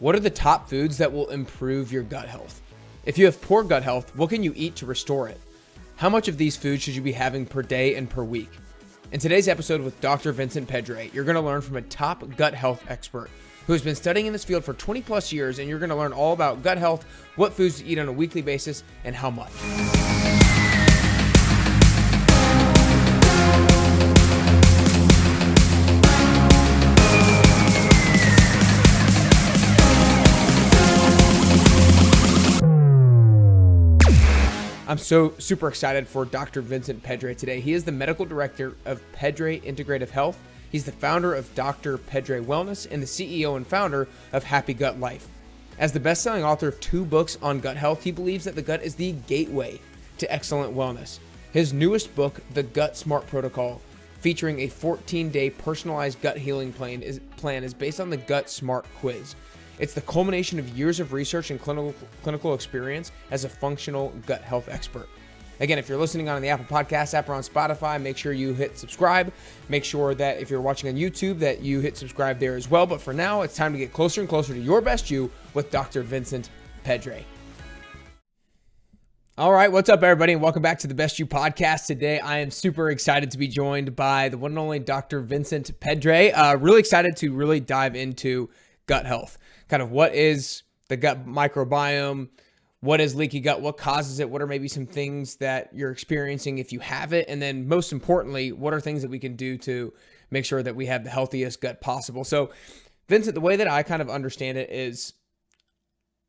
What are the top foods that will improve your gut health? If you have poor gut health, what can you eat to restore it? How much of these foods should you be having per day and per week? In today's episode with Dr. Vincent Pedre, you're going to learn from a top gut health expert who has been studying in this field for 20 plus years, and you're going to learn all about gut health, what foods to eat on a weekly basis, and how much. I'm so super excited for Dr. Vincent Pedre today. He is the medical director of Pedre Integrative Health. He's the founder of Dr. Pedre Wellness and the CEO and founder of Happy Gut Life. As the best-selling author of 2 books on gut health, he believes that the gut is the gateway to excellent wellness. His newest book, the GutSMART Protocol, featuring a 14-day personalized gut healing plan, is based on the GutSMART Quiz. It's the culmination of years of research and clinical experience as a functional gut health expert. Again, if you're listening on the Apple Podcast app or on Spotify, make sure you hit subscribe. Make sure that if you're watching on YouTube that you hit subscribe there as well. But for now, it's time to get closer and closer to your best you with Dr. Vincent Pedre. All right, what's up, everybody, and welcome back to the Best You Podcast. Today, I am super excited to be joined by the one and only Dr. Vincent Pedre. Really excited to really dive into gut health. Kind of what is the gut microbiome? What is leaky gut? What causes it? What are maybe some things that you're experiencing if you have it? And then most importantly, what are things that we can do to make sure that we have the healthiest gut possible? So Vincent, the way that I kind of understand it is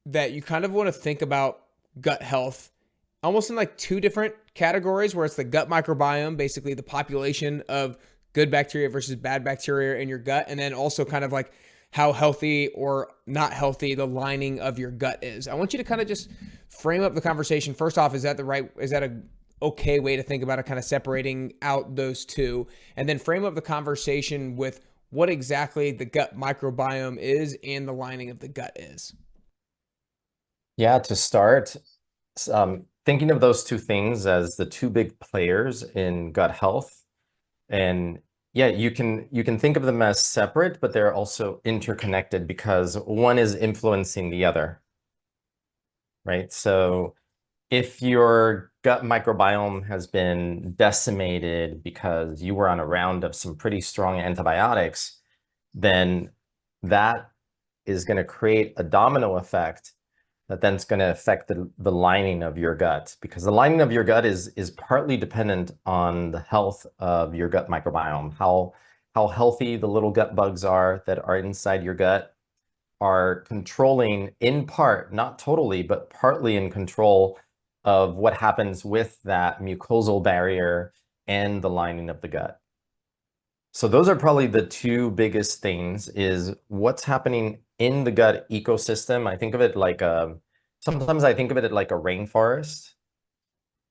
that you kind of want to think about gut health almost in like 2 different categories, where it's the gut microbiome, basically the population of good bacteria versus bad bacteria in your gut. And then also kind of like how healthy or not healthy the lining of your gut is. I want you to kind of just frame up the conversation. First off, is that a okay way to think about it, kind of separating out those 2, and then frame up the conversation with what exactly the gut microbiome is and the lining of the gut is. Yeah, to start, thinking of those 2 things as the 2 big players in gut health. And yeah, you can think of them as separate, but they're also interconnected because one is influencing the other, right? So if your gut microbiome has been decimated because you were on a round of some pretty strong antibiotics, then that is going to create a domino effect that then is going to affect the lining of your gut, because the lining of your gut is partly dependent on the health of your gut microbiome. How healthy the little gut bugs are that are inside your gut are controlling, in part, not totally, but partly in control of what happens with that mucosal barrier and the lining of the gut. So those are probably the 2 biggest things, is what's happening in the gut ecosystem. I think of it like sometimes I think of it like a rainforest.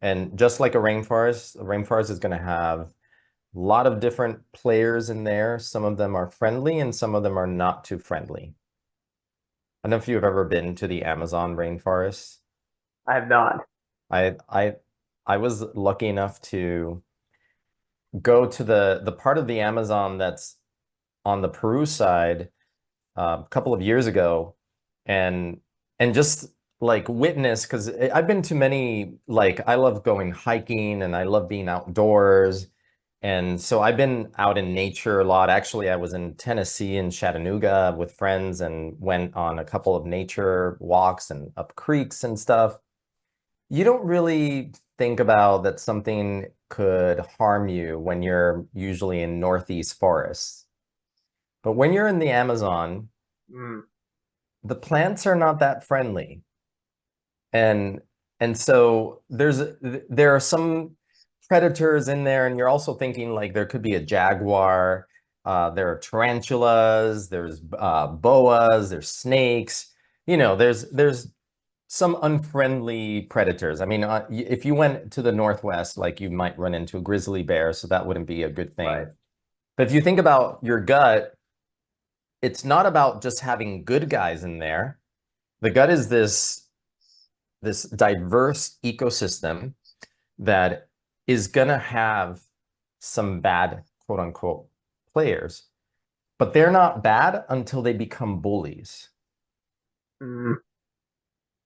And just like a rainforest is going to have a lot of different players in there. Some of them are friendly and some of them are not too friendly. I don't know if you've ever been to the Amazon rainforest. I have not. I was lucky enough to go to the part of the Amazon that's on the Peru side a couple of years ago, and just like witness, because I've been to many, like I love going hiking and I love being outdoors. And so I've been out in nature a lot. Actually, I was in Tennessee in Chattanooga with friends and went on a couple of nature walks and up creeks and stuff. You don't really think about that something could harm you when you're usually in Northeast forests. But when you're in the Amazon, the plants are not that friendly. And so there are some predators in there, and you're also thinking like there could be a jaguar, there are tarantulas, there's boas, there's snakes, there's some unfriendly predators. I mean, if you went to the Northwest, like you might run into a grizzly bear, so that wouldn't be a good thing. Right. But if you think about your gut, it's not about just having good guys in there. The gut is this diverse ecosystem that is going to have some bad, quote unquote, players, but they're not bad until they become bullies. Mm.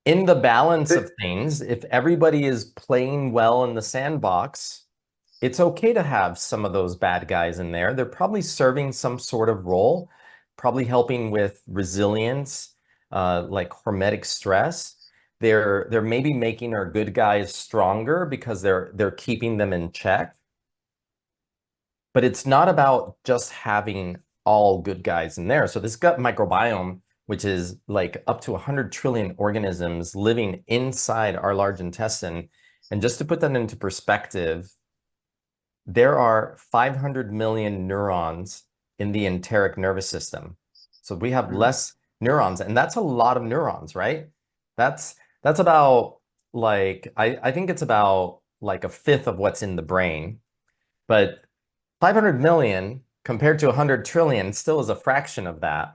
In the balance Th- of things, if everybody is playing well in the sandbox, it's okay to have some of those bad guys in there. They're probably serving some sort of role, probably helping with resilience, like hormetic stress. They're maybe making our good guys stronger because they're keeping them in check. But it's not about just having all good guys in there. So this gut microbiome, which is like up to 100 trillion organisms living inside our large intestine, and just to put that into perspective, there are 500 million neurons in the enteric nervous system. So we have mm, less neurons, and that's a lot of neurons, right? That's about like I think it's about like a fifth of what's in the brain, but 500 million compared to 100 trillion still is a fraction of that.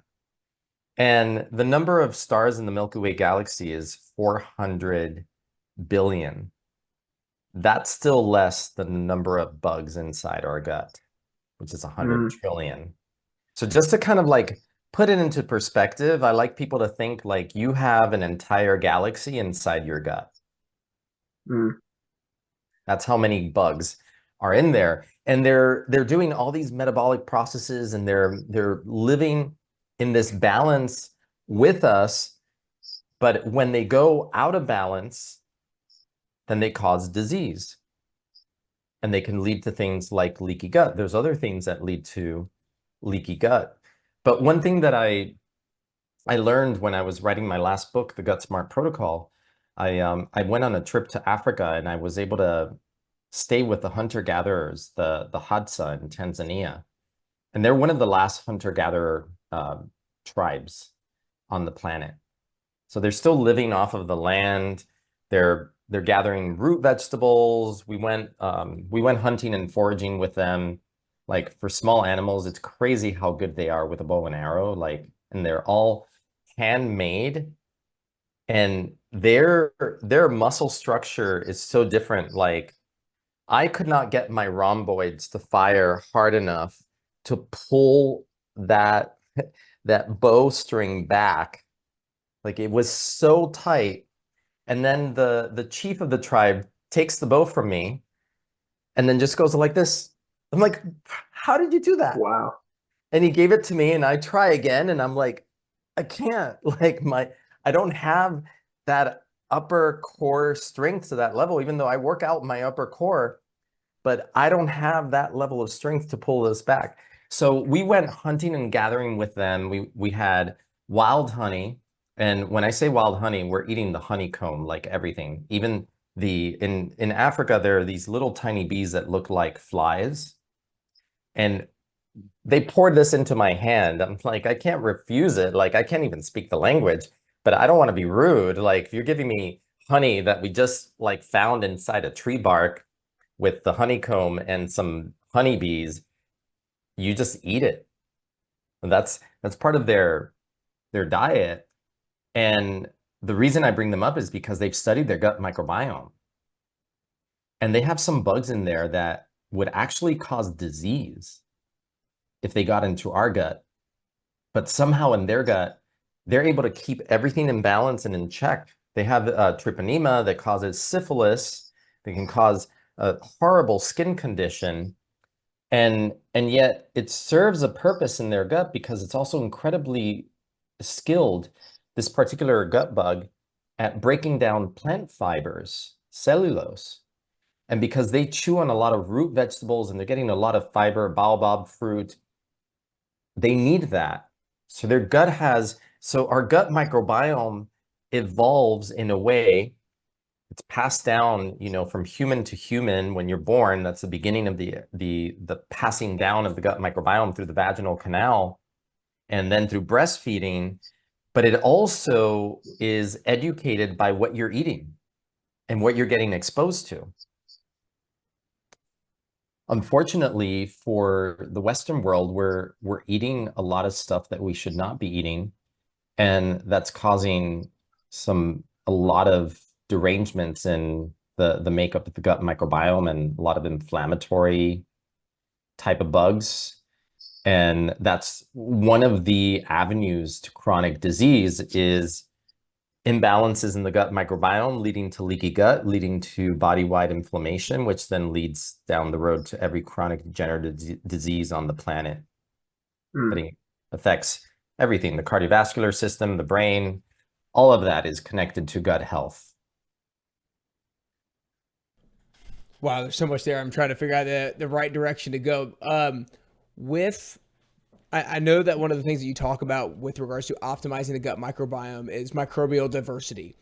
And the number of stars in the Milky Way galaxy is 400 billion. That's still less than the number of bugs inside our gut, which is 100 mm, trillion. So just to kind of like put it into perspective, I like people to think like you have an entire galaxy inside your gut. mm, That's how many bugs are in there. And they're doing all these metabolic processes, and they're living in this balance with us. But when they go out of balance, then they cause disease. And they can lead to things like leaky gut. There's other things that lead to leaky gut. But one thing that I learned when I was writing my last book, the GutSMART Protocol, I went on a trip to Africa, and I was able to stay with the hunter-gatherers, the Hadza in Tanzania. And they're one of the last hunter-gatherer tribes on the planet. So they're still living off of the land. They're gathering root vegetables. We went hunting and foraging with them. Like for small animals, it's crazy how good they are with a bow and arrow. Like, and they're all handmade, and their muscle structure is so different. Like I could not get my rhomboids to fire hard enough to pull that that bowstring back. Like it was so tight. And then the chief of the tribe takes the bow from me and then just goes like this. I'm like, how did you do that? wow. And he gave it to me, and I try again, and I'm like, I can't. Like I don't have that upper core strength to that level, even though I work out my upper core, but I don't have that level of strength to pull this back. So we went hunting and gathering with them. We had wild honey. And when I say wild honey, we're eating the honeycomb, like everything. Even in Africa, there are these little tiny bees that look like flies. And they poured this into my hand. I'm like, I can't refuse it. Like, I can't even speak the language, but I don't want to be rude. Like, if you're giving me honey that we just like found inside a tree bark with the honeycomb and some honeybees, you just eat it. And that's part of their diet. And the reason I bring them up is because they've studied their gut microbiome. And they have some bugs in there that would actually cause disease if they got into our gut. But somehow in their gut, they're able to keep everything in balance and in check. They have treponema that causes syphilis. They can cause a horrible skin condition. And yet it serves a purpose in their gut because it's also incredibly skilled, this particular gut bug, at breaking down plant fibers, cellulose. And because they chew on a lot of root vegetables and they're getting a lot of fiber, baobab fruit, they need that. So their gut has, so our gut microbiome evolves in a way, it's passed down, you know, from human to human when you're born. That's the beginning of the passing down of the gut microbiome through the vaginal canal and then through breastfeeding. But it also is educated by what you're eating and what you're getting exposed to. Unfortunately, for the Western world, we're eating a lot of stuff that we should not be eating, and that's causing a lot of derangements in the makeup of the gut microbiome and a lot of inflammatory type of bugs. And that's one of the avenues to chronic disease is imbalances in the gut microbiome, leading to leaky gut, leading to body-wide inflammation, which then leads down the road to every chronic degenerative disease on the planet. Mm. It affects everything, the cardiovascular system, the brain, all of that is connected to gut health. Wow, there's so much there. I'm trying to figure out the right direction to go. I know that one of the things that you talk about with regards to optimizing the gut microbiome is microbial diversity.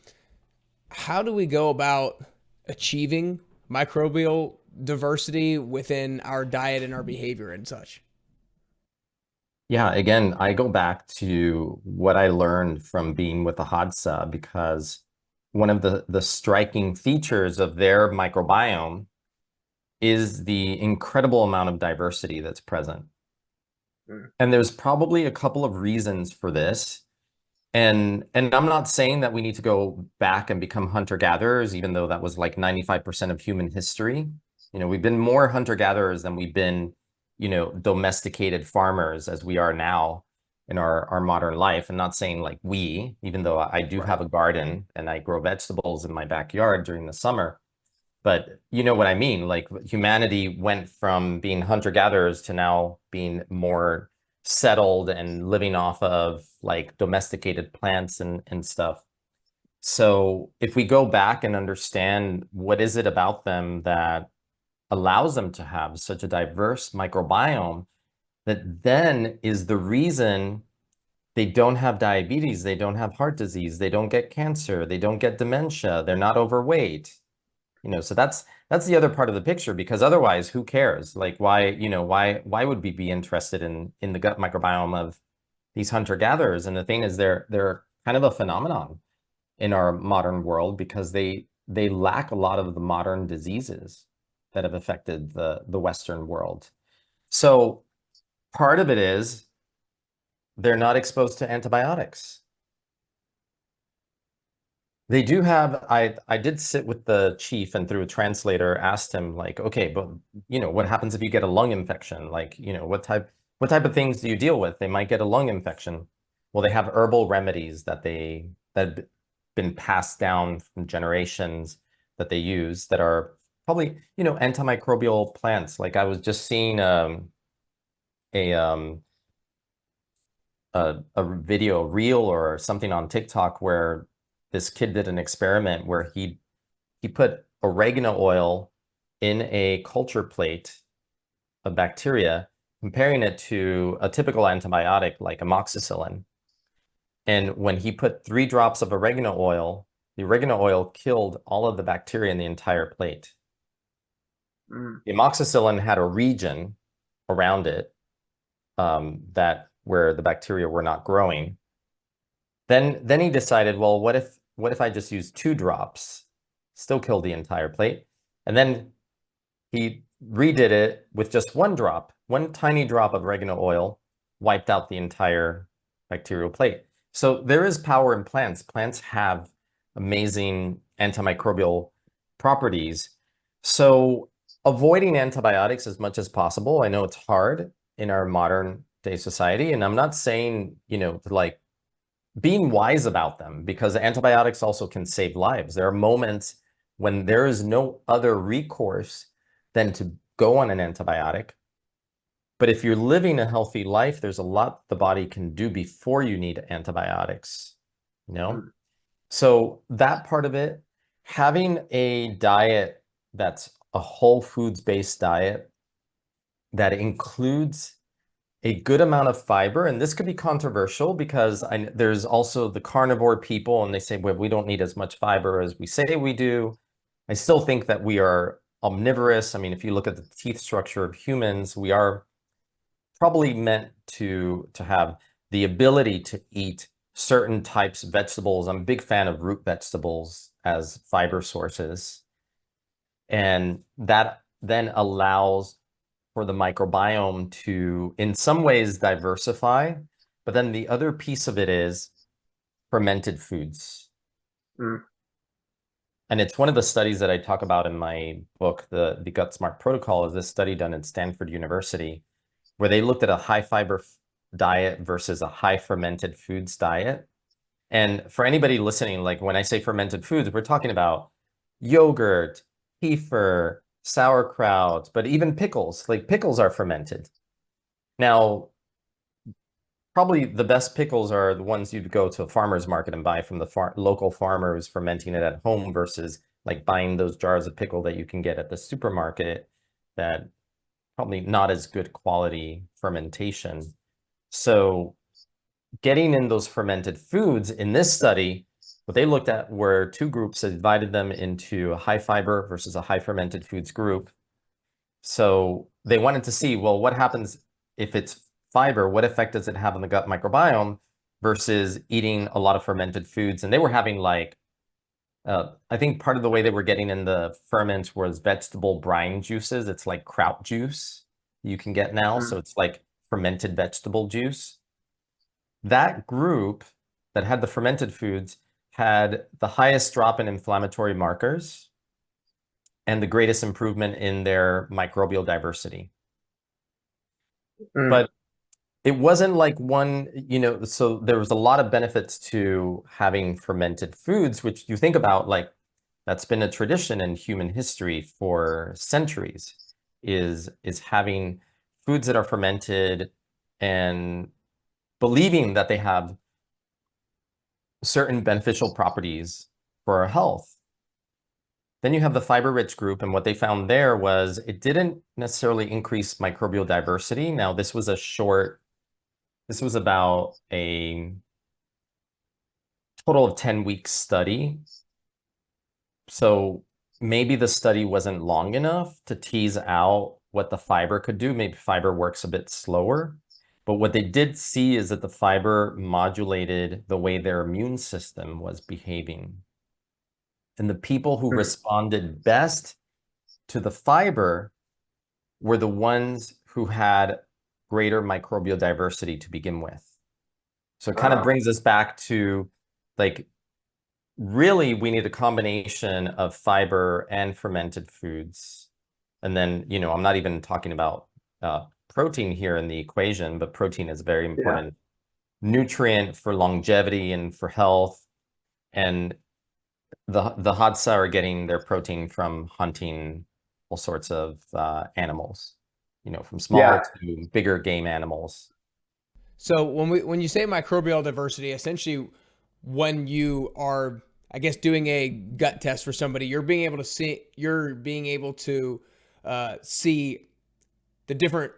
How do we go about achieving microbial diversity within our diet and our behavior and such? Yeah, again, I go back to what I learned from being with the Hadza, because one of the striking features of their microbiome is the incredible amount of diversity that's present. Mm. And there's probably a couple of reasons for this. And I'm not saying that we need to go back and become hunter-gatherers, even though that was like 95% of human history. You know, we've been more hunter-gatherers than we've been, you know, domesticated farmers as we are now in our modern life. And not saying like we, even though I do have a garden and I grow vegetables in my backyard during the summer. But you know what I mean? Like humanity went from being hunter-gatherers to now being more settled and living off of like domesticated plants and stuff. So if we go back and understand what is it about them that allows them to have such a diverse microbiome, that then is the reason they don't have diabetes, they don't have heart disease, they don't get cancer, they don't get dementia, they're not overweight. You know, so that's the other part of the picture, because otherwise, who cares? Like, why, you know, why would we be interested in the gut microbiome of these hunter-gatherers? And the thing is, they're kind of a phenomenon in our modern world because they lack a lot of the modern diseases that have affected the Western world. So part of it is they're not exposed to antibiotics. They do have, I did sit with the chief and through a translator asked him like, okay, but you know, what happens if you get a lung infection? Like, you know, what type of things do you deal with? They might get a lung infection. Well, they have herbal remedies that have been passed down from generations that they use that are probably, you know, antimicrobial plants. Like I was just seeing a video, reel or something on TikTok where this kid did an experiment where he put oregano oil in a culture plate of bacteria, comparing it to a typical antibiotic like amoxicillin. And when he put 3 drops of oregano oil, the oregano oil killed all of the bacteria in the entire plate. Mm. The amoxicillin had a region around it that where the bacteria were not growing. Then he decided, well, what if I just use 2 drops, still kill the entire plate? And then he redid it with just 1 drop, 1 tiny drop of oregano oil, wiped out the entire bacterial plate. So there is power in plants. Plants have amazing antimicrobial properties. So avoiding antibiotics as much as possible. I know it's hard in our modern day society, and I'm not saying, you know, to like being wise about them, because antibiotics also can save lives. There are moments when there is no other recourse than to go on an antibiotic. But if you're living a healthy life, there's a lot the body can do before you need antibiotics, you know? Mm. So that part of it, having a diet that's a whole foods-based diet that includes a good amount of fiber, and this could be controversial because there's also the carnivore people and they say, well, we don't need as much fiber as we say we do. I still think that we are omnivorous. I mean, if you look at the teeth structure of humans, we are probably meant to have the ability to eat certain types of vegetables. I'm a big fan of root vegetables as fiber sources. And that then allows for the microbiome to, in some ways, diversify. But then the other piece of it is fermented foods. Mm. And it's one of the studies that I talk about in my book, the GutSMART Protocol, is this study done at Stanford University, where they looked at a high fiber diet versus a high fermented foods diet. And for anybody listening, like when I say fermented foods, we're talking about yogurt, kefir, sauerkraut, but even pickles. Like pickles are fermented. Now, probably the best pickles are the ones you'd go to a farmer's market and buy from the local farmers fermenting it at home versus like buying those jars of pickle that you can get at the supermarket that probably not as good quality fermentation. So getting in those fermented foods in this study, what they looked at were two groups that divided them into a high fiber versus a high fermented foods group. So they wanted to see, well, what happens if it's fiber? What effect does it have on the gut microbiome versus eating a lot of fermented foods? And they were having like, I think part of the way they were getting in the ferments was vegetable brine juices. It's like kraut juice you can get now. So it's like fermented vegetable juice. That group that had the fermented foods had the highest drop in inflammatory markers and the greatest improvement in their microbial diversity. But it wasn't like one, so there was a lot of benefits to having fermented foods, which you think about, like that's been a tradition in human history for centuries, is having foods that are fermented and believing that they have certain beneficial properties for our health. Then you have the fiber-rich group, and what they found there was it didn't necessarily increase microbial diversity. Now, this was about a total of 10-week study. So maybe the study wasn't long enough to tease out what the fiber could do. Maybe fiber works a bit slower. But what they did see is that the fiber modulated the way their immune system was behaving. And the people who responded best to the fiber were the ones who had greater microbial diversity to begin with. So it kind of brings us back to, like, really we need a combination of fiber and fermented foods. And then, I'm not even talking about protein here in the equation, but protein is a very important nutrient for longevity and for health. And the Hadza are getting their protein from hunting all sorts of animals, from small to bigger game animals. So when you say microbial diversity, essentially when you are, I guess, doing a gut test for somebody, you're being able to see the different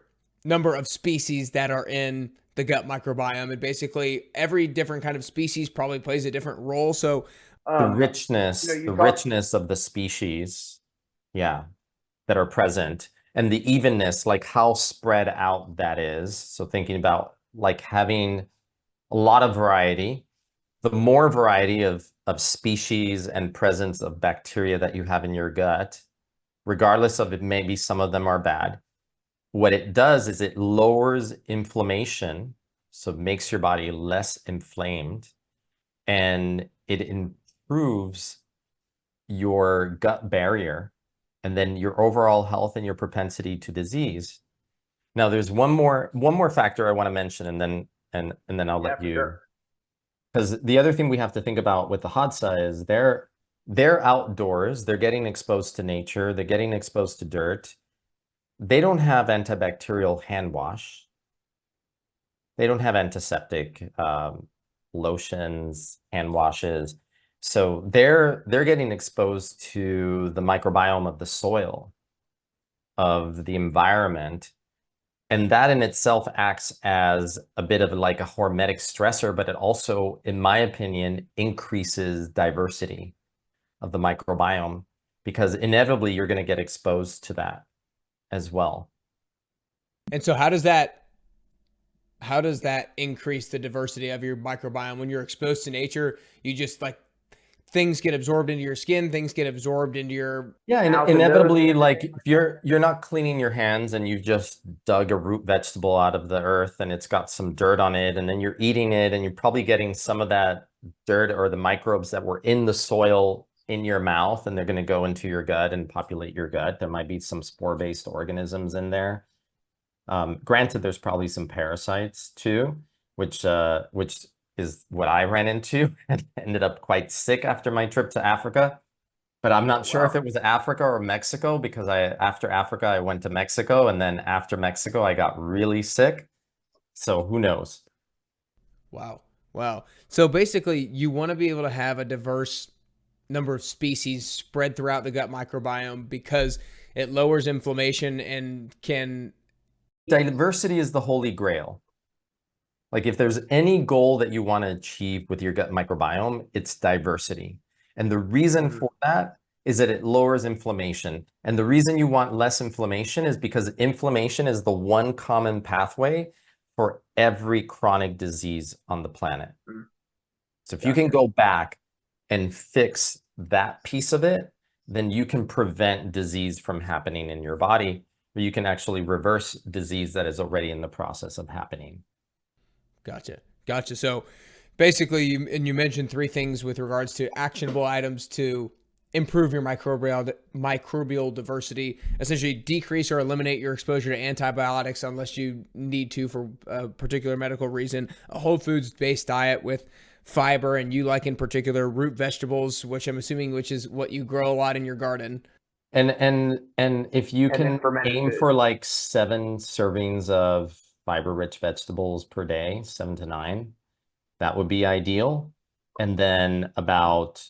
number of species that are in the gut microbiome, and basically every different kind of species probably plays a different role. So the richness of the species, that are present, and the evenness, like how spread out that is. So thinking about like having a lot of variety, the more variety of species and presence of bacteria that you have in your gut, regardless of it, maybe some of them are bad. What it does is it lowers inflammation, so it makes your body less inflamed, and it improves your gut barrier, and then your overall health and your propensity to disease. Now, there's one more factor I want to mention, and then I'll let you. Because the other thing we have to think about with the Hadza is they're outdoors, they're getting exposed to nature, they're getting exposed to dirt. They don't have antibacterial hand wash. They don't have antiseptic lotions, hand washes. So they're getting exposed to the microbiome of the soil, of the environment. And that in itself acts as a bit of like a hormetic stressor, but it also, in my opinion, increases diversity of the microbiome, because inevitably you're going to get exposed to that as well. And so how does that increase the diversity of your microbiome? When you're exposed to nature, you just like things get absorbed into your skin, things get absorbed into your and inevitably, like if you're not cleaning your hands and you've just dug a root vegetable out of the earth and it's got some dirt on it, and then you're eating it and you're probably getting some of that dirt or the microbes that were in the soil in your mouth, and they're going to go into your gut and populate your gut. There might be some spore-based organisms in there. Granted, there's probably some parasites too, which is what I ran into and ended up quite sick after my trip to Africa. But I'm not sure if it was Africa or Mexico, because after Africa, I went to Mexico, and then after Mexico, I got really sick. So who knows? Wow. Wow. So basically, you want to be able to have a diverse number of species spread throughout the gut microbiome because it lowers inflammation and can. Diversity is the holy grail. Like if there's any goal that you want to achieve with your gut microbiome, it's diversity. And the reason for that is that it lowers inflammation. And the reason you want less inflammation is because inflammation is the one common pathway for every chronic disease on the planet. So if you can go back and fix that piece of it, then you can prevent disease from happening in your body, or you can actually reverse disease that is already in the process of happening. Gotcha. So basically, you mentioned three things with regards to actionable items to improve your microbial diversity, essentially decrease or eliminate your exposure to antibiotics unless you need to for a particular medical reason, a whole foods based diet with fiber, and you like in particular root vegetables, which I'm assuming which is what you grow a lot in your garden. And if you can fermented aim food. for like 7 servings of fiber-rich vegetables per day, 7 to 9, that would be ideal. And then about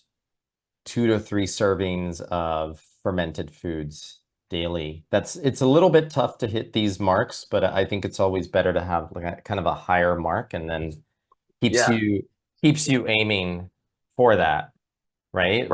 2 to 3 servings of fermented foods daily. It's a little bit tough to hit these marks, but I think it's always better to have like a kind of a higher mark, and then keeps you aiming for that, right?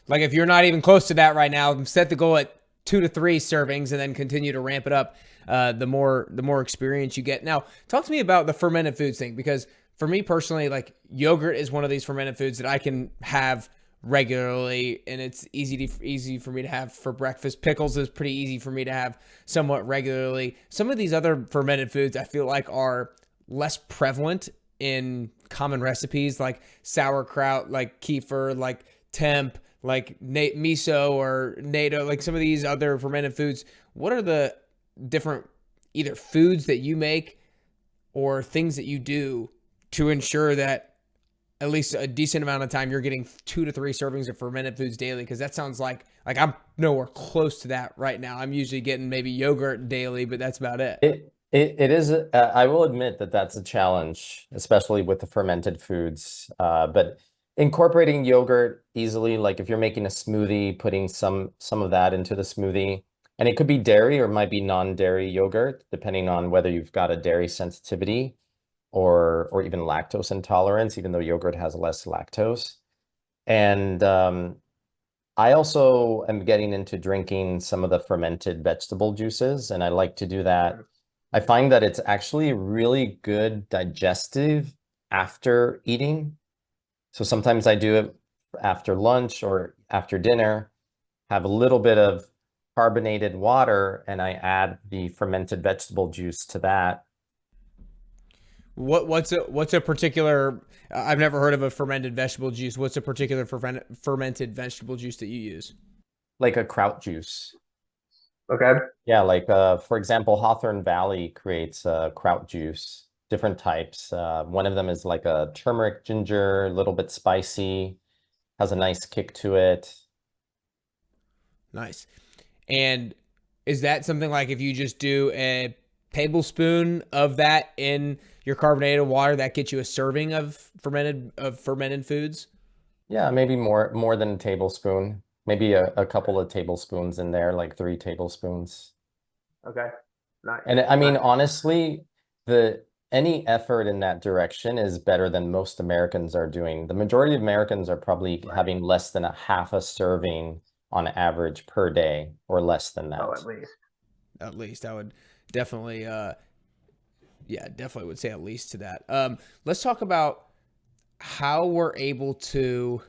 Like if you're not even close to that right now, set the goal at 2 to 3 servings and then continue to ramp it up. The more experience you get. Now, talk to me about the fermented foods thing, because for me personally, like yogurt is one of these fermented foods that I can have regularly, and it's easy for me to have for breakfast. Pickles is pretty easy for me to have somewhat regularly. Some of these other fermented foods I feel like are less prevalent in common recipes, like sauerkraut, like kefir, like temp, like miso or natto, like some of these other fermented foods. What are the different either foods that you make or things that you do to ensure that at least a decent amount of time you're getting 2 to 3 servings of fermented foods daily? Because that sounds like I'm nowhere close to that right now. I'm usually getting maybe yogurt daily, but that's about it. It is, I will admit that that's a challenge, especially with the fermented foods. But incorporating yogurt easily, like if you're making a smoothie, putting some of that into the smoothie, and it could be dairy or it might be non-dairy yogurt, depending on whether you've got a dairy sensitivity or even lactose intolerance, even though yogurt has less lactose. And I also am getting into drinking some of the fermented vegetable juices, and I like to do that. I find that it's actually really good digestive after eating. So sometimes I do it after lunch or after dinner, have a little bit of carbonated water, and I add the fermented vegetable juice to that. What's a particular? I've never heard of a fermented vegetable juice. What's a particular fermented vegetable juice that you use? Like a kraut juice. Okay. Yeah, like for example, Hawthorne Valley creates kraut juice, different types. One of them is like a turmeric ginger, a little bit spicy, has a nice kick to it. Nice. And is that something like if you just do a tablespoon of that in your carbonated water, that gets you a serving of fermented foods? Yeah, maybe more than a tablespoon. Maybe a couple of tablespoons in there, like 3 tablespoons. Okay. Nice. And I mean, honestly, any effort in that direction is better than most Americans are doing. The majority of Americans are probably having less than a half a serving on average per day, or less than that. Oh, at least. At least I would definitely, definitely would say at least to that. Let's talk about how we're able to.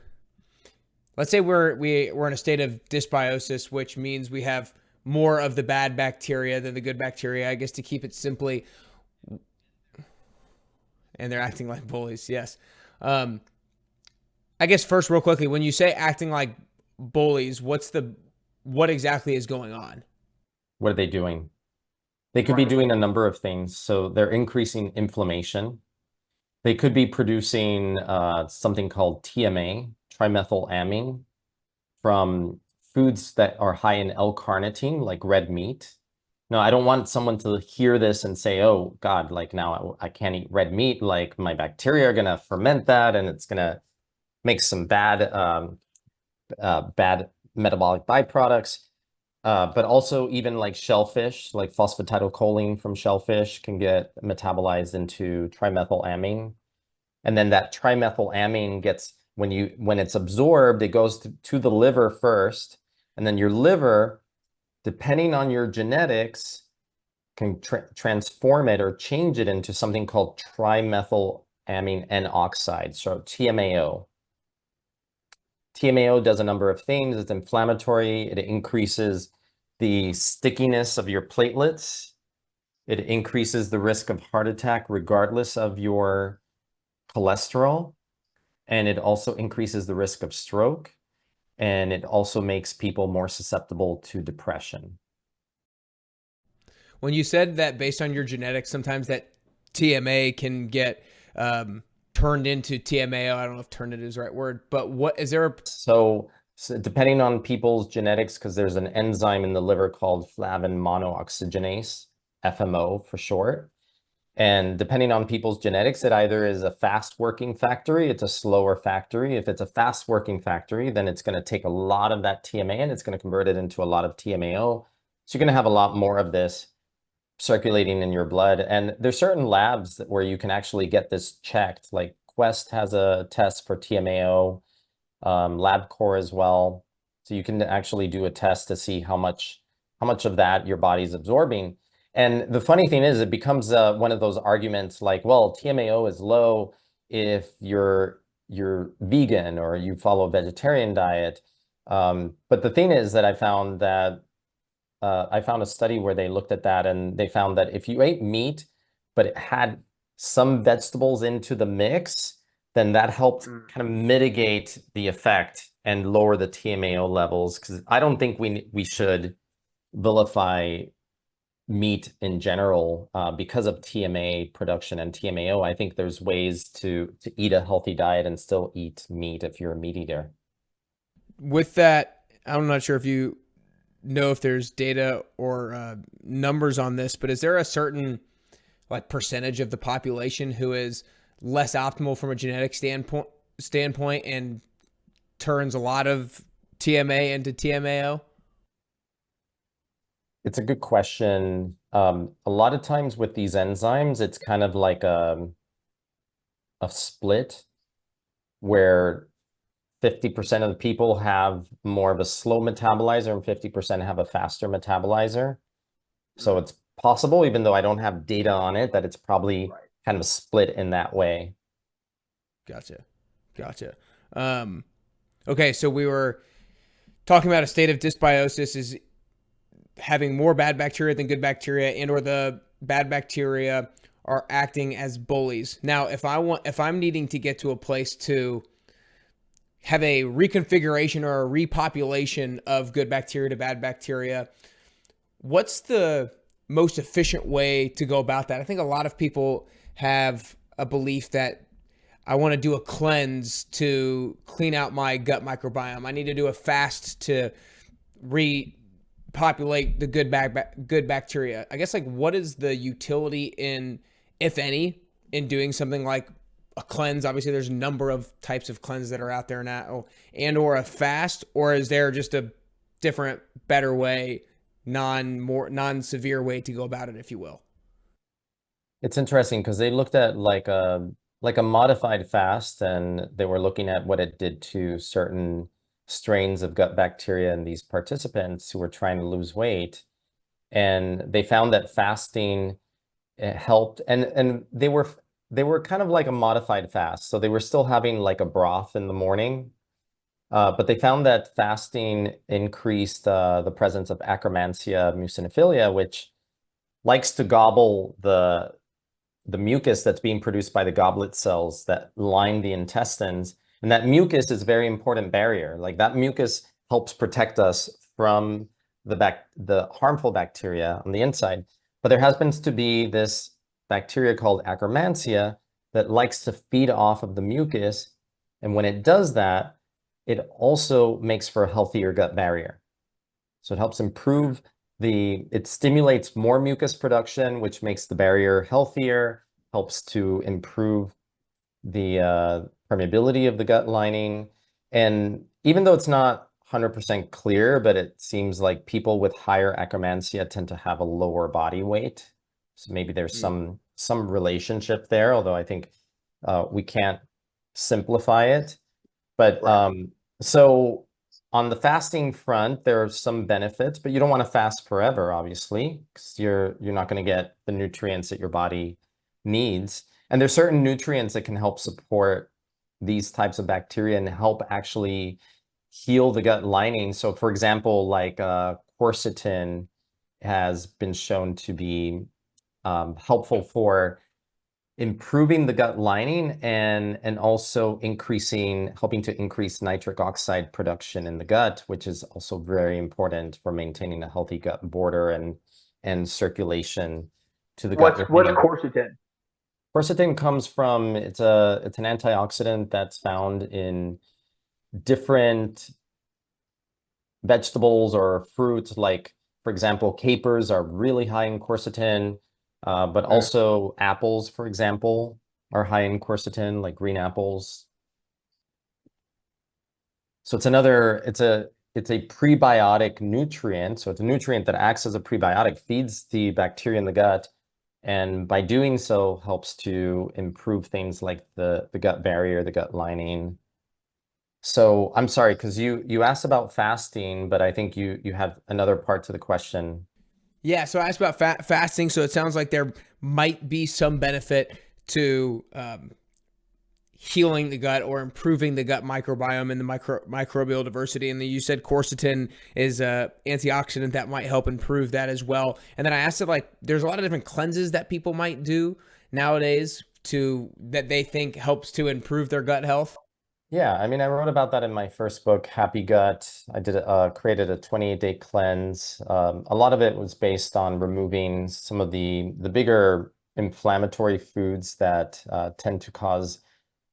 Let's say we're in a state of dysbiosis, which means we have more of the bad bacteria than the good bacteria, I guess, to keep it simply. And they're acting like bullies, yes. I guess first, real quickly, when you say acting like bullies, what exactly is going on? What are they doing? They could be doing a number of things. So they're increasing inflammation. They could be producing something called TMA, trimethylamine, from foods that are high in L-carnitine, like red meat. No, I don't want someone to hear this and say, oh God, like now I can't eat red meat, like my bacteria are gonna ferment that and it's gonna make some bad metabolic byproducts. But also even like shellfish, like phosphatidylcholine from shellfish can get metabolized into trimethylamine. And then that trimethylamine gets, when it's absorbed, it goes to the liver first. And then your liver, depending on your genetics, can transform it or change it into something called trimethylamine N oxide, so TMAO. TMAO does a number of things. It's inflammatory. It increases the stickiness of your platelets. It increases the risk of heart attack regardless of your cholesterol. And it also increases the risk of stroke. And it also makes people more susceptible to depression. When you said that based on your genetics, sometimes that TMA can get turned into TMAO. I don't know if turned it is the right word, but what is there? So depending on people's genetics, because there's an enzyme in the liver called flavin monooxygenase, FMO for short. And depending on people's genetics, it either is a fast working factory, it's a slower factory. If it's a fast working factory, then it's going to take a lot of that TMA and it's going to convert it into a lot of TMAO. So you're going to have a lot more of this circulating in your blood. And there's certain labs where you can actually get this checked. Like Quest has a test for TMAO, LabCorp as well. So you can actually do a test to see how much of that your body's absorbing. And the funny thing is, it becomes one of those arguments like, well, TMAO is low if you're vegan or you follow a vegetarian diet. But the thing is that I found a study where they looked at that and they found that if you ate meat, but it had some vegetables into the mix, then that helped kind of mitigate the effect and lower the TMAO levels. Because I don't think we should vilify meat in general because of TMA production and TMAO. I think there's ways to eat a healthy diet and still eat meat if you're a meat eater. With that, I'm not sure if you know if there's data or numbers on this, but is there a certain like percentage of the population who is less optimal from a genetic standpoint and turns a lot of TMA into TMAO? It's a good question. A lot of times with these enzymes, it's kind of like a split where 50% of the people have more of a slow metabolizer and 50% have a faster metabolizer. So it's possible, even though I don't have data on it, that it's probably kind of split in that way. Gotcha. Okay, so we were talking about a state of dysbiosis is having more bad bacteria than good bacteria, and or the bad bacteria are acting as bullies. Now, if I'm needing to get to a place to have a reconfiguration or a repopulation of good bacteria to bad bacteria, what's the most efficient way to go about that? I think a lot of people have a belief that I want to do a cleanse to clean out my gut microbiome. I need to do a fast to repopulate the good bacteria. I guess, like, what is the utility in, if any, in doing something like a cleanse? Obviously, there's a number of types of cleanse that are out there now, and or a fast, or is there just a different, better way, non-severe way to go about it, if you will? It's interesting because they looked at like a modified fast, and they were looking at what it did to certain strains of gut bacteria in these participants who were trying to lose weight. And they found that fasting helped, and they were kind of like a modified fast. So they were still having like a broth in the morning, but they found that fasting increased the presence of Akkermansia muciniphila, which likes to gobble the mucus that's being produced by the goblet cells that line the intestines. And that mucus is a very important barrier. Like that mucus helps protect us from the harmful bacteria on the inside. But there happens to be this bacteria called Akkermansia that likes to feed off of the mucus. And when it does that, it also makes for a healthier gut barrier. So it helps improve it stimulates more mucus production, which makes the barrier healthier, helps to improve the permeability of the gut lining. And even though it's not 100% clear, but it seems like people with higher akkermansia tend to have a lower body weight. So maybe there's some relationship there, although I think we can't simplify it. But so on the fasting front, there are some benefits, but you don't want to fast forever, obviously, because you're not going to get the nutrients that your body needs. And there's certain nutrients that can help support these types of bacteria and help actually heal the gut lining. So for example, like quercetin has been shown to be helpful for improving the gut lining and also helping to increase nitric oxide production in the gut, which is also very important for maintaining a healthy gut border and circulation to the gut. What's quercetin? Quercetin comes from, it's an antioxidant that's found in different vegetables or fruits. Like, for example, capers are really high in quercetin, but also apples, for example, are high in quercetin, like green apples. So it's a prebiotic nutrient. So it's a nutrient that acts as a prebiotic, feeds the bacteria in the gut, and by doing so helps to improve things like the gut barrier, the gut lining. So I'm sorry, because you asked about fasting, but I think you have another part to the question. Yeah, so I asked about fasting. So it sounds like there might be some benefit to healing the gut or improving the gut microbiome and the microbial diversity. And then you said quercetin is a antioxidant that might help improve that as well. And then I asked it, like, there's a lot of different cleanses that people might do nowadays that they think helps to improve their gut health. Yeah, I mean, I wrote about that in my first book, Happy Gut. I created a 28-day cleanse. A lot of it was based on removing some of the bigger inflammatory foods that tend to cause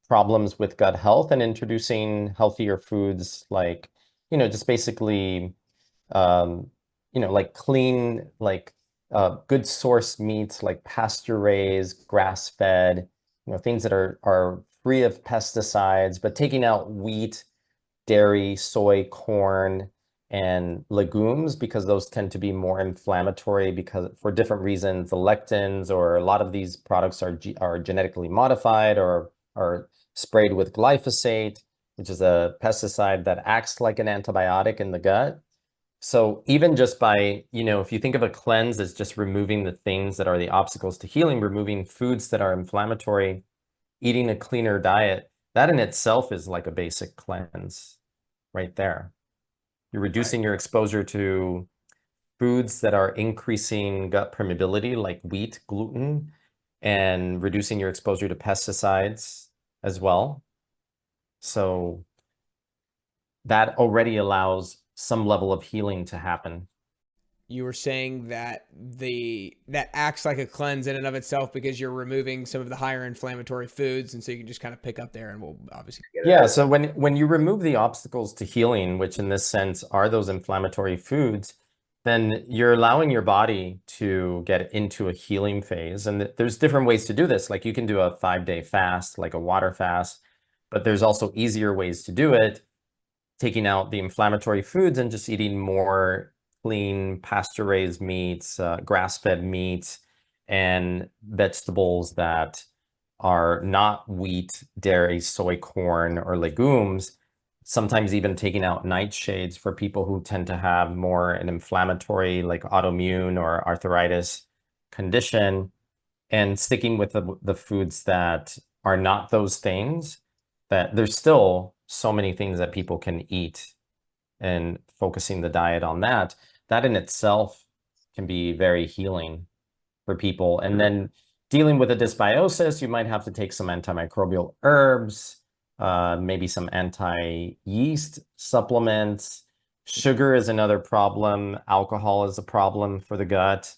problems with gut health, and introducing healthier foods like, just basically, like clean, like good source meats, like pasture-raised, grass-fed, things that are free of pesticides, but taking out wheat, dairy, soy, corn, and legumes, because those tend to be more inflammatory because for different reasons. The lectins, or a lot of these products are genetically modified or are sprayed with glyphosate, which is a pesticide that acts like an antibiotic in the gut. So even just by, if you think of a cleanse as just removing the things that are the obstacles to healing, removing foods that are inflammatory, eating a cleaner diet, that in itself is like a basic cleanse right there. You're reducing your exposure to foods that are increasing gut permeability, like wheat, gluten, and reducing your exposure to pesticides as well. So that already allows some level of healing to happen. You were saying that that acts like a cleanse in and of itself because you're removing some of the higher inflammatory foods, and so you can just kind of pick up there, and we'll obviously get Yeah, so when you remove the obstacles to healing, which in this sense are those inflammatory foods, then you're allowing your body to get into a healing phase. And there's different ways to do this. Like, you can do a 5-day fast, like a water fast, but there's also easier ways to do it, taking out the inflammatory foods and just eating more clean pasture-raised meats, grass-fed meats, and vegetables that are not wheat, dairy, soy, corn, or legumes. Sometimes even taking out nightshades for people who tend to have more an inflammatory, like autoimmune or arthritis condition, and sticking with the foods that are not those things. That there's still so many things that people can eat, and focusing the diet on that in itself can be very healing for people. And then dealing with a dysbiosis, you might have to take some antimicrobial herbs, maybe some anti-yeast supplements. Sugar is another problem. Alcohol is a problem for the gut.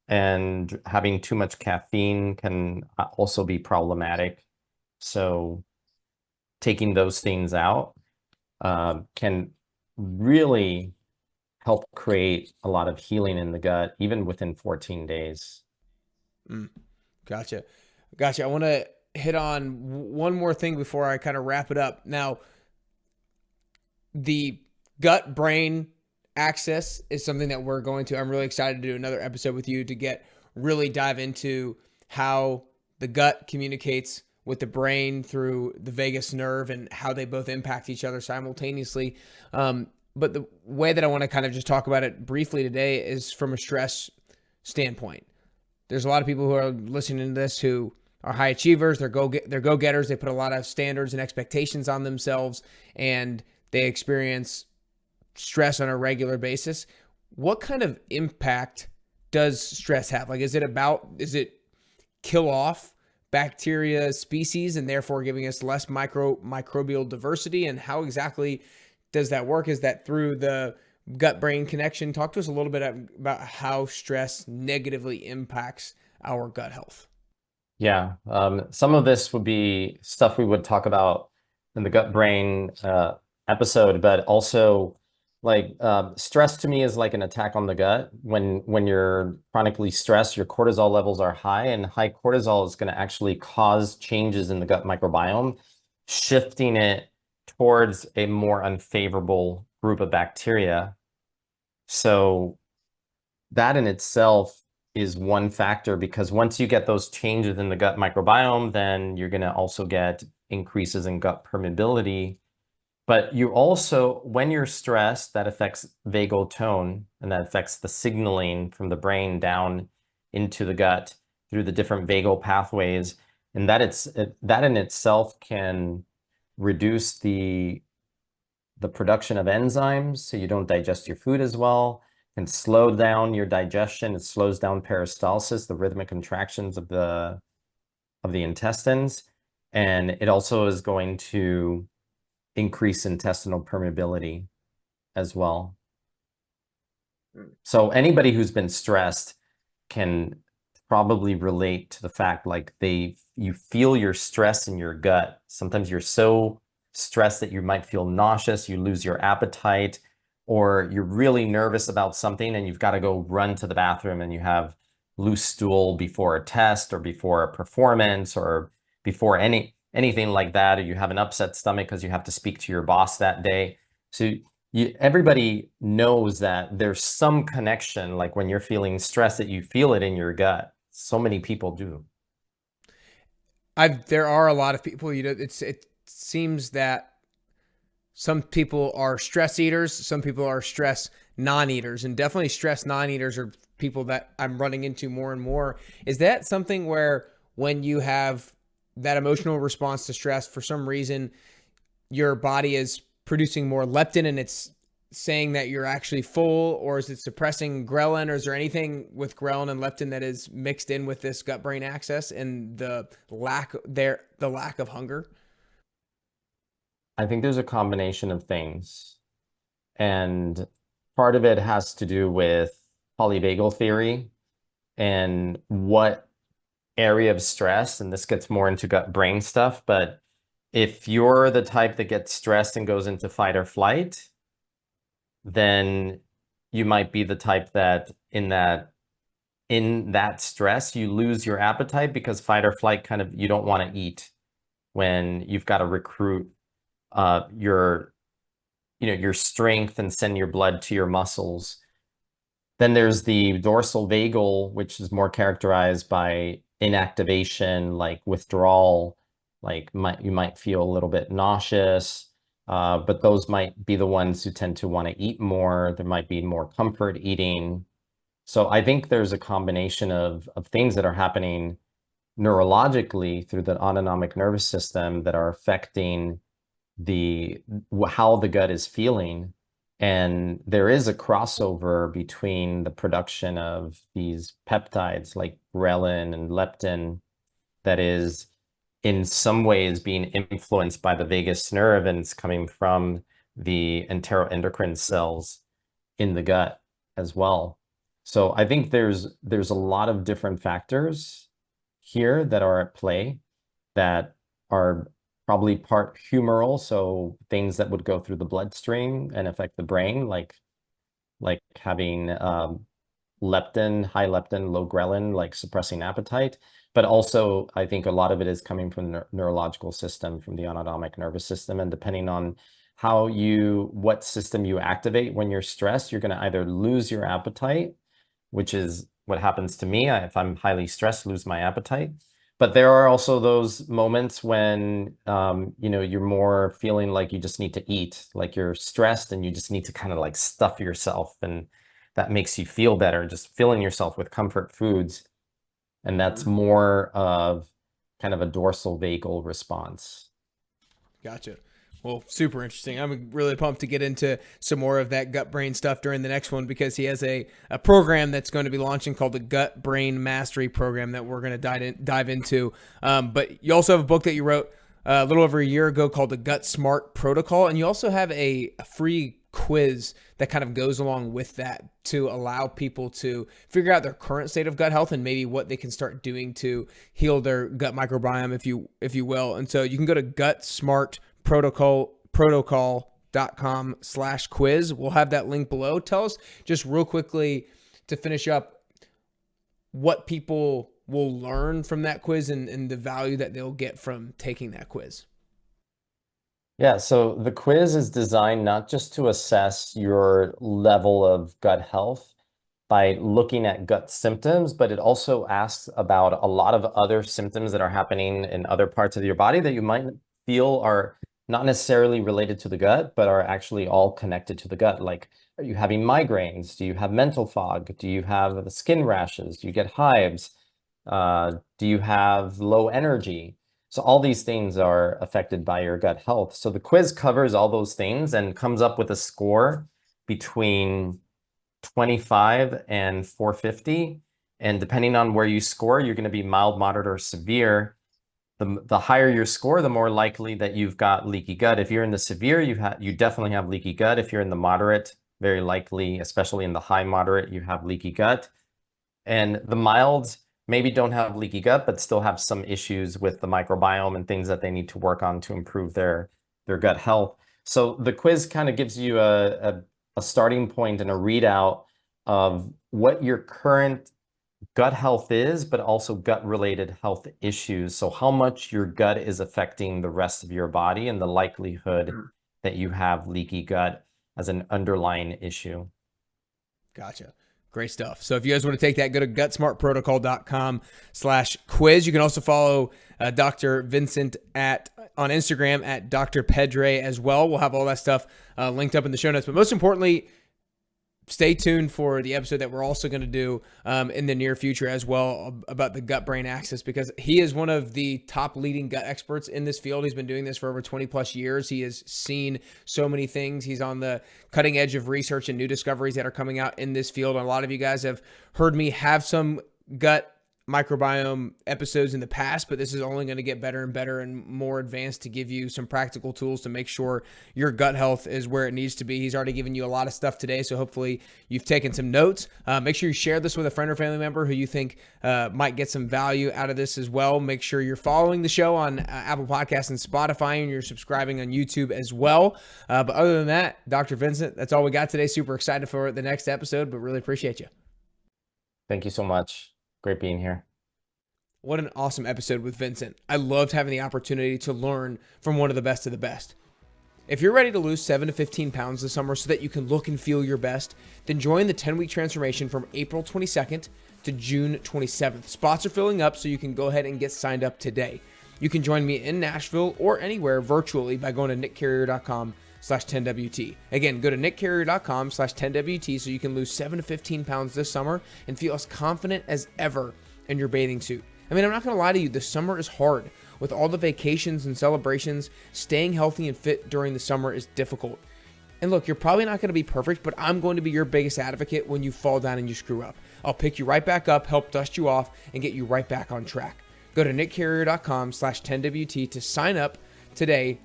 And having too much caffeine can also be problematic. So taking those things out can really help create a lot of healing in the gut, even within 14 days. Gotcha. I want to hit on one more thing before I kind of wrap it up. Now, the gut brain axis is something that I'm really excited to do another episode with you to really dive into how the gut communicates with the brain through the vagus nerve and how they both impact each other simultaneously. But the way that I want to kind of just talk about it briefly today is from a stress standpoint. There's a lot of people who are listening to this who are high achievers. They're go-getters. They put a lot of standards and expectations on themselves, and they experience stress on a regular basis. What kind of impact does stress have? Like, is it kill off bacteria species and therefore giving us less microbial diversity? And how exactly does that work? Is that through the gut-brain connection? Talk to us a little bit about how stress negatively impacts our gut health. Yeah, some of this would be stuff we would talk about in the gut-brain episode, but also like stress to me is like an attack on the gut. When you're chronically stressed, your cortisol levels are high, and high cortisol is going to actually cause changes in the gut microbiome, shifting it towards a more unfavorable group of bacteria. So that in itself is one factor, because once you get those changes in the gut microbiome, then you're going to also get increases in gut permeability. But you also, when you're stressed, that affects vagal tone, and that affects the signaling from the brain down into the gut through the different vagal pathways. And that in itself can reduce the production of enzymes, so you don't digest your food as well, can slow down your digestion. It slows down peristalsis, the rhythmic contractions of the intestines. And it also is going to increase intestinal permeability as well. So anybody who's been stressed can probably relate to the fact, like you feel your stress in your gut. Sometimes you're so stressed that you might feel nauseous, you lose your appetite, or you're really nervous about something and you've got to go run to the bathroom and you have loose stool before a test or before a performance or before anything like that, or you have an upset stomach because you have to speak to your boss that day. So everybody knows that there's some connection, like when you're feeling stressed, that you feel it in your gut. So many people do. There are a lot of people, it seems that some people are stress eaters, some people are stress non-eaters, and definitely stress non-eaters are people that I'm running into more and more. Is that something where when you have that emotional response to stress, for some reason, your body is producing more leptin and it's saying that you're actually full, or is it suppressing ghrelin, or is there anything with ghrelin and leptin that is mixed in with this gut-brain axis and the lack of hunger? I think there's a combination of things. And part of it has to do with polyvagal theory and what area of stress, and this gets more into gut brain stuff, but if you're the type that gets stressed and goes into fight or flight, then you might be the type that in that stress, you lose your appetite, because fight or flight you don't want to eat when you've got to recruit your strength and send your blood to your muscles. Then there's the dorsal vagal, which is more characterized by inactivation, like withdrawal, like you might feel a little bit nauseous, but those might be the ones who tend to want to eat more. There might be more comfort eating. So I think there's a combination of things that are happening neurologically through the autonomic nervous system that are affecting how the gut is feeling. And there is a crossover between the production of these peptides like ghrelin and leptin that is in some ways being influenced by the vagus nerve, and it's coming from the enteroendocrine cells in the gut as well. So I think there's a lot of different factors here that are at play that are probably part humoral, so things that would go through the bloodstream and affect the brain, like having leptin, high leptin, low ghrelin, like suppressing appetite. But also, I think a lot of it is coming from the neurological system, from the autonomic nervous system. And depending on what system you activate when you're stressed, you're going to either lose your appetite, which is what happens to me. If I'm highly stressed, lose my appetite. But there are also those moments when, you're more feeling like you just need to eat, like you're stressed and you just need to kind of like stuff yourself. And that makes you feel better, just filling yourself with comfort foods. And that's more of kind of a dorsal vagal response. Gotcha. Well, super interesting. I'm really pumped to get into some more of that gut brain stuff during the next one, because he has a program that's going to be launching called the Gut Brain Mastery Program that we're going to dive into. But you also have a book that you wrote a little over a year ago called the GutSMART Protocol. And you also have a free quiz that kind of goes along with that to allow people to figure out their current state of gut health and maybe what they can start doing to heal their gut microbiome, if you will. And so you can go to GutSMARTprotocol.com/quiz. We'll have that link below. Tell us just real quickly to finish up what people will learn from that quiz and the value that they'll get from taking that quiz. Yeah, so the quiz is designed not just to assess your level of gut health by looking at gut symptoms, but it also asks about a lot of other symptoms that are happening in other parts of your body that you might feel are not necessarily related to the gut, but are actually all connected to the gut. Like, are you having migraines? Do you have mental fog? Do you have skin rashes? Do you get hives? Do you have low energy? So all these things are affected by your gut health. So the quiz covers all those things and comes up with a score between 25 and 450. And depending on where you score, you're going to be mild, moderate, or severe. The higher your score, the more likely that you've got leaky gut. If you're in the severe, you definitely have leaky gut. If you're in the moderate, very likely, especially in the high moderate, you have leaky gut. And the milds maybe don't have leaky gut, but still have some issues with the microbiome and things that they need to work on to improve their gut health. So the quiz kind of gives you a starting point and a readout of what your current gut health is, but also gut-related health issues. So how much your gut is affecting the rest of your body and the likelihood that you have leaky gut as an underlying issue. Gotcha. Great stuff. So if you guys want to take that, go to GutSMARTprotocol.com/quiz. You can also follow Dr. Vincent on Instagram at Dr. Pedre as well. We'll have all that stuff linked up in the show notes. But most importantly, stay tuned for the episode that we're also going to do in the near future as well about the gut-brain axis, because he is one of the top leading gut experts in this field. He's been doing this for over 20 plus years. He has seen so many things. He's on the cutting edge of research and new discoveries that are coming out in this field. And a lot of you guys have heard me have some gut microbiome episodes in the past, but this is only going to get better and better and more advanced to give you some practical tools to make sure your gut health is where it needs to be. He's already given you a lot of stuff today, so hopefully you've taken some notes. Make sure you share this with a friend or family member who you think might get some value out of this as well. Make sure you're following the show on Apple Podcasts and Spotify, and you're subscribing on YouTube as well. But other than that, Dr. Vincent, that's all we got today. Super excited for the next episode, but really appreciate you. Thank you so much. Great being here. What an awesome episode with Vincent. I loved having the opportunity to learn from one of the best of the best. If you're ready to lose 7 to 15 pounds this summer so that you can look and feel your best, then join the 10-week transformation from April 22nd to June 27th. Spots are filling up, so you can go ahead and get signed up today. You can join me in Nashville or anywhere virtually by going to nickcarrier.com/10WT. Again, go to nickcarrier.com/10WT so you can lose 7 to 15 pounds this summer and feel as confident as ever in your bathing suit. I mean, I'm not going to lie to you, the summer is hard. With all the vacations and celebrations, staying healthy and fit during the summer is difficult. And look, you're probably not going to be perfect, but I'm going to be your biggest advocate when you fall down and you screw up. I'll pick you right back up, help dust you off, and get you right back on track. Go to nickcarrier.com/10WT to sign up today.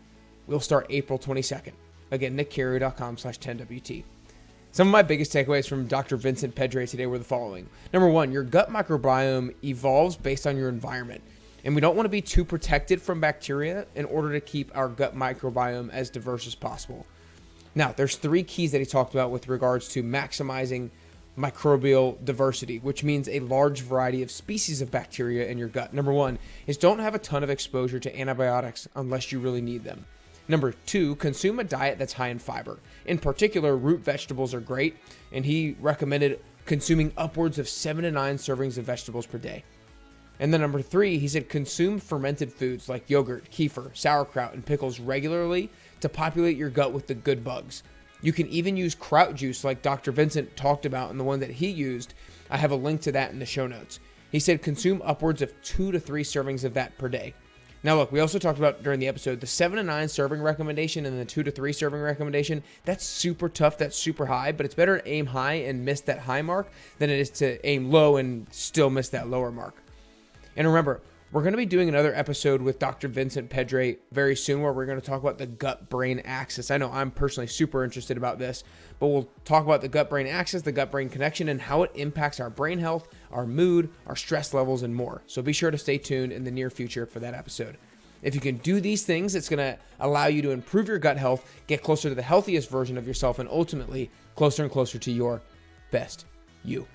We'll start April 22nd. Again, nickcarrier.com/10WT. Some of my biggest takeaways from Dr. Vincent Pedre today were the following. Number one, your gut microbiome evolves based on your environment. And we don't want to be too protected from bacteria in order to keep our gut microbiome as diverse as possible. Now, there's 3 keys that he talked about with regards to maximizing microbial diversity, which means a large variety of species of bacteria in your gut. Number 1 is don't have a ton of exposure to antibiotics unless you really need them. Number 2, consume a diet that's high in fiber. In particular, root vegetables are great, and he recommended consuming upwards of 7 to 9 servings of vegetables per day. And then number 3, he said consume fermented foods like yogurt, kefir, sauerkraut, and pickles regularly to populate your gut with the good bugs. You can even use kraut juice like Dr. Vincent talked about and the one that he used. I have a link to that in the show notes. He said consume upwards of 2 to 3 servings of that per day. Now look, we also talked about during the episode the 7 to 9 serving recommendation and the 2 to 3 serving recommendation. That's super tough, that's super high, but it's better to aim high and miss that high mark than it is to aim low and still miss that lower mark. And remember, we're going to be doing another episode with Dr. Vincent Pedre very soon where we're going to talk about the gut-brain axis. I know I'm personally super interested about this, but we'll talk about the gut-brain axis, the gut-brain connection, and how it impacts our brain health, our mood, our stress levels, and more. So be sure to stay tuned in the near future for that episode. If you can do these things, it's going to allow you to improve your gut health, get closer to the healthiest version of yourself, and ultimately closer and closer to your best you.